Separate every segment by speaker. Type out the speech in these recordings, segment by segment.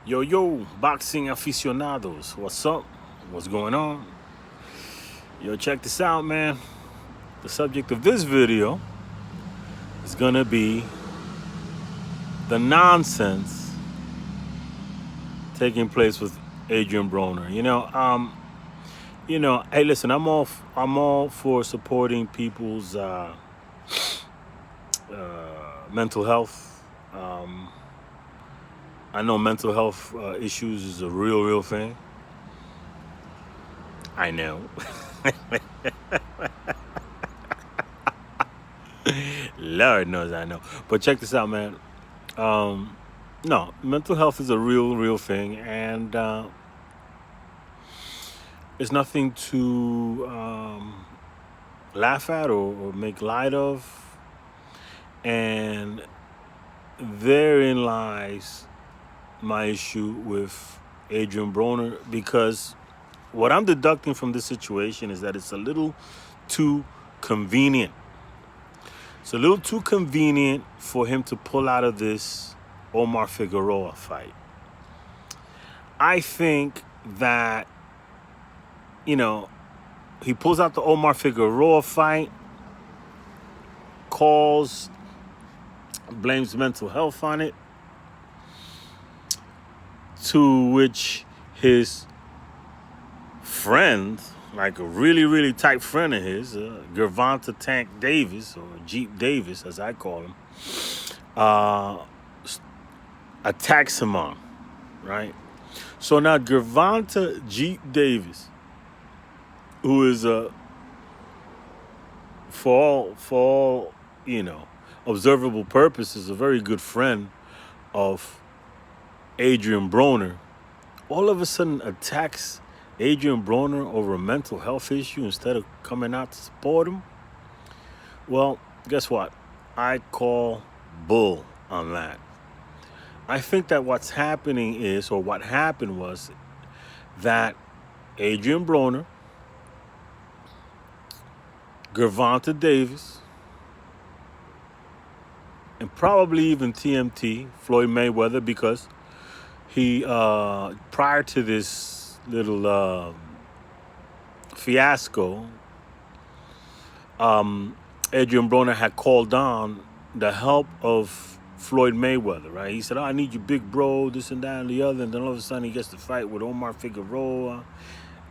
Speaker 1: Yo, boxing aficionados, what's up? What's going on? Yo, check this out, man. The subject of this video is gonna be the nonsense taking place with Adrien Broner. Hey, listen, I'm all for supporting people's mental health. I know mental health issues is a real thing. I know. Lord knows I know. But check this out, man. No, mental health is a real thing, and it's nothing to laugh at or make light of. And therein lies my issue with Adrien Broner, because what I'm deducting from this situation is that it's a little too convenient. It's a little too convenient for him to pull out of this Omar Figueroa fight. I think that, he pulls out the Omar Figueroa fight, blames mental health on it, to which his friend, like a really tight friend of his, Gervonta Tank Davis, or JeeP Davis as I call him, attacks him on, right? So now Gervonta JeeP Davis, who is for all observable purposes, a very good friend of Adrien Broner, all of a sudden attacks Adrien Broner over a mental health issue instead of coming out to support him. Well, guess what? I call bull on that. I think that what's happening is, or what happened was, that Adrien Broner, Gervonta Davis, and probably even TMT, Floyd Mayweather, because he, prior to this little fiasco, Adrien Broner had called on the help of Floyd Mayweather, right? He said, I need you, big bro, this and that and the other. And then all of a sudden he gets to fight with Omar Figueroa.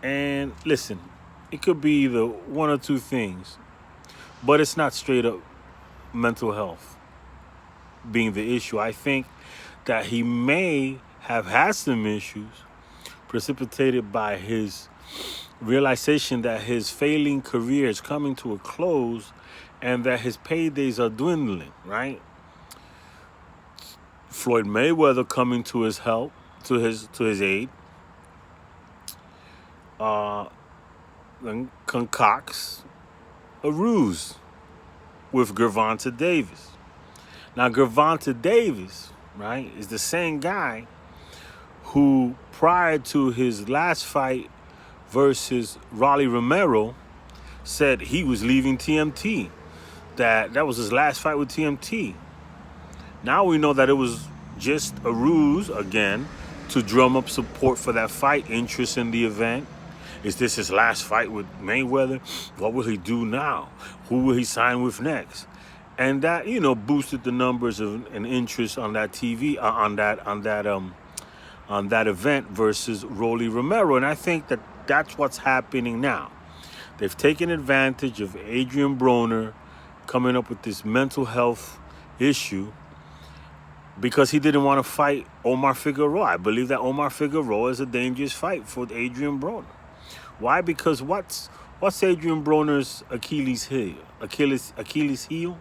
Speaker 1: And listen, it could be either one or two things, but it's not straight up mental health being the issue. I think that he may have had some issues precipitated by his realization that his failing career is coming to a close and that his paydays are dwindling, right? Floyd Mayweather coming to his help, to his aid, then concocts a ruse with Gervonta Davis. Now, Gervonta Davis, right, is the same guy who, prior to his last fight versus Rolly Romero, said he was leaving TMT, that was his last fight with TMT. Now we know that it was just a ruse, again, to drum up support for that fight, interest in the event. Is this his last fight with Mayweather? What will he do now? Who will he sign with next? And that, boosted the numbers of an interest on that TV, on that event versus Rolly Romero. And I think that that's what's happening now. They've taken advantage of Adrien Broner coming up with this mental health issue because he didn't want to fight Omar Figueroa. I believe that Omar Figueroa is a dangerous fight for Adrien Broner. Why? Because what's Adrien Broner's Achilles heel? Achilles heel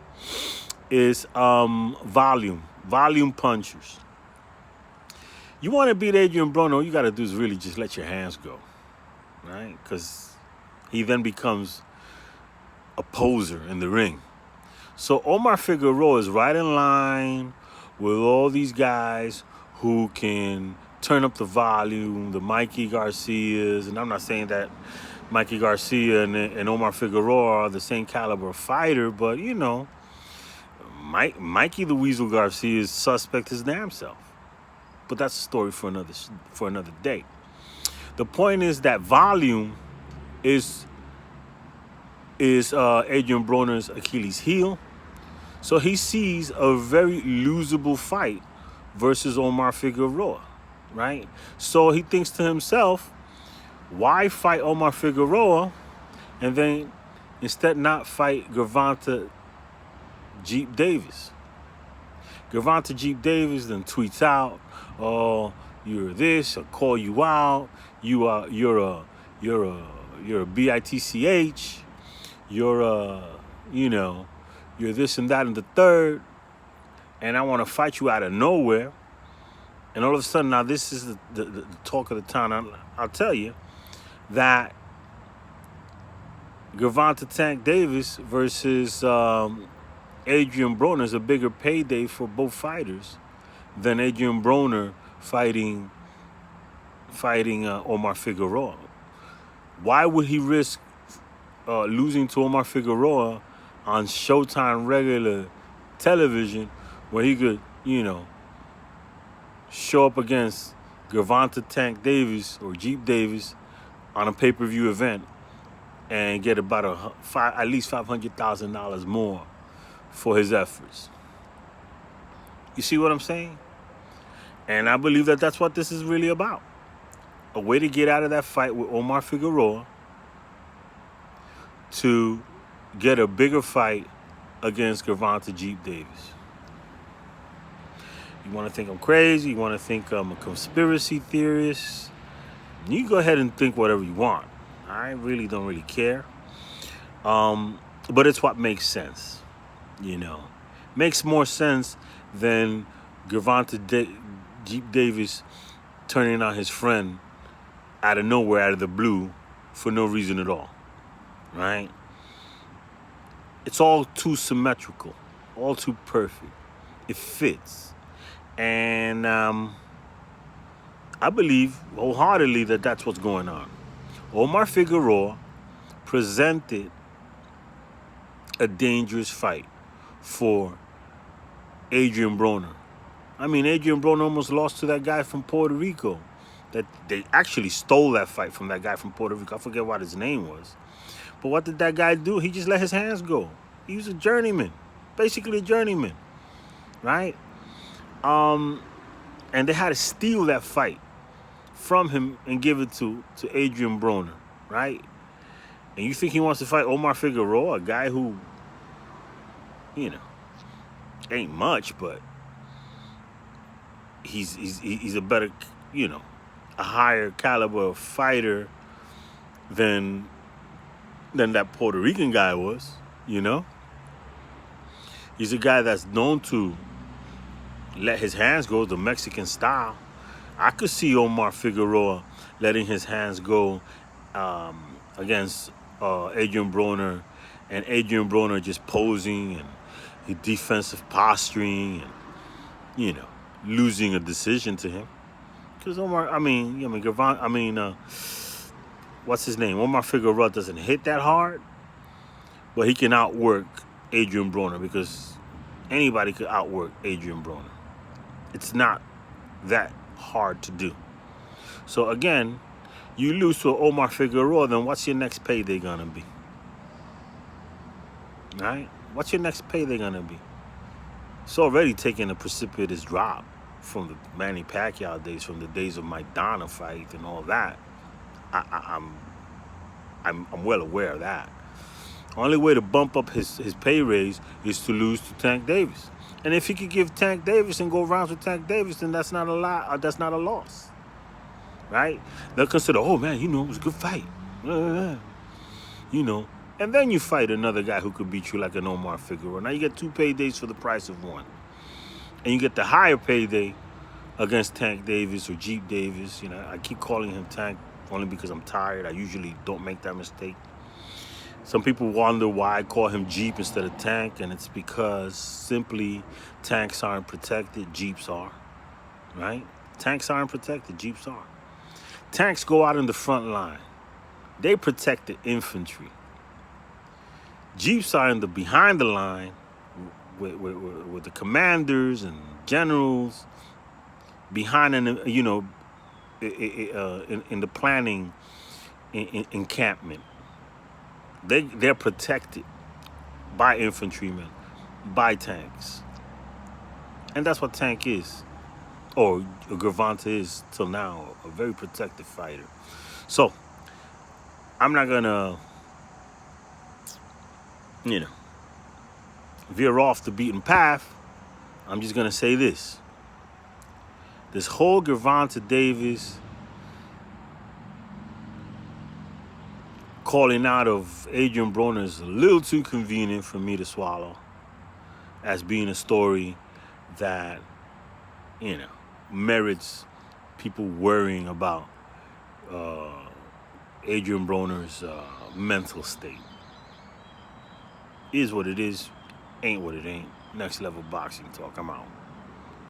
Speaker 1: is volume punchers. You want to beat Adrien Broner, all you got to do is really just let your hands go, right? Because he then becomes a poser in the ring. So Omar Figueroa is right in line with all these guys who can turn up the volume, the Mikey Garcias, and I'm not saying that Mikey Garcia and Omar Figueroa are the same caliber of fighter, but, Mikey the Weasel Garcia is suspect his damn self. but that's a story for another day. The point is that volume is Adrien Broner's Achilles heel. So he sees a very losable fight versus Omar Figueroa, right? So he thinks to himself, why fight Omar Figueroa and then instead not fight Gervonta JeeP Davis? Gervonta JeeP Davis then tweets out, "Oh, you're this. I'll call you out. You're a bitch. You're this and that and the third, and I want to fight you out of nowhere." And all of a sudden, now this is the talk of the town. I'll tell you that Gervonta Tank Davis versus Adrien Broner is a bigger payday for both fighters than Adrien Broner fighting Omar Figueroa. Why would he risk losing to Omar Figueroa on Showtime regular television where he could, show up against Gervonta Tank Davis or JeeP Davis on a pay-per-view event and get about at least $500,000 more for his efforts? You see what I'm saying? And I believe that that's what this is really about. A way to get out of that fight with Omar Figueroa to get a bigger fight against Gervonta JeeP Davis. You want to think I'm crazy? You want to think I'm a conspiracy theorist? You go ahead and think whatever you want. I really don't really care. But it's what makes sense, Makes more sense than Gervonta JeeP Davis turning on his friend out of nowhere, out of the blue, for no reason at all, right? It's all too symmetrical, all too perfect. It fits. And I believe wholeheartedly that that's what's going on. Omar Figueroa presented a dangerous fight for Adrien Broner. I mean, Adrien Broner almost lost to that guy from Puerto Rico. That they actually stole that fight from that guy from Puerto Rico. I forget what his name was. But what did that guy do? He just let his hands go. He was a journeyman, basically a journeyman, right? And they had to steal that fight from him and give it to Adrien Broner, right? And you think he wants to fight Omar Figueroa, a guy who, ain't much, but he's a better, a higher caliber fighter than that Puerto Rican guy was, He's a guy that's known to let his hands go the Mexican style. I could see Omar Figueroa letting his hands go against Adrien Broner, and Adrien Broner just posing and his defensive posturing and, losing a decision to him. Because what's his name? Omar Figueroa doesn't hit that hard, but he can outwork Adrien Broner because anybody could outwork Adrien Broner. It's not that hard to do. So again, you lose to Omar Figueroa, then what's your next payday gonna be? Right? What's your next payday gonna be? It's already taking a precipitous drop from the Manny Pacquiao days, from the days of Maidana fight and all that. I'm well aware of that. Only way to bump up his pay raise is to lose to Tank Davis. And if he could give Tank Davis and go rounds with Tank Davis, then that's not a that's not a loss, right? They'll consider, oh man, it was a good fight, And then you fight another guy who could beat you like an Omar Figueroa. Now you get 2 paydays for the price of one, and you get the higher payday against Tank Davis or JeeP Davis. I keep calling him Tank only because I'm tired. I usually don't make that mistake. Some people wonder why I call him JeeP instead of Tank, and it's because simply tanks aren't protected, JeePs are, right? Tanks aren't protected, JeePs are. Tanks go out in the front line. They protect the infantry. JeePs are in the behind the line with the commanders and generals, behind an in the planning encampment. They're protected by infantrymen, by tanks, and that's what Tank is, or Gervonta is till now, a very protected fighter. So I'm not gonna, you know, veer off the beaten path. I'm just gonna say this: this whole Gervonta Davis calling out of Adrien Broner is a little too convenient for me to swallow as being a story that, merits people worrying about Adrien Broner's mental state. Is what it is, ain't what it ain't. Next level boxing talk. I'm out.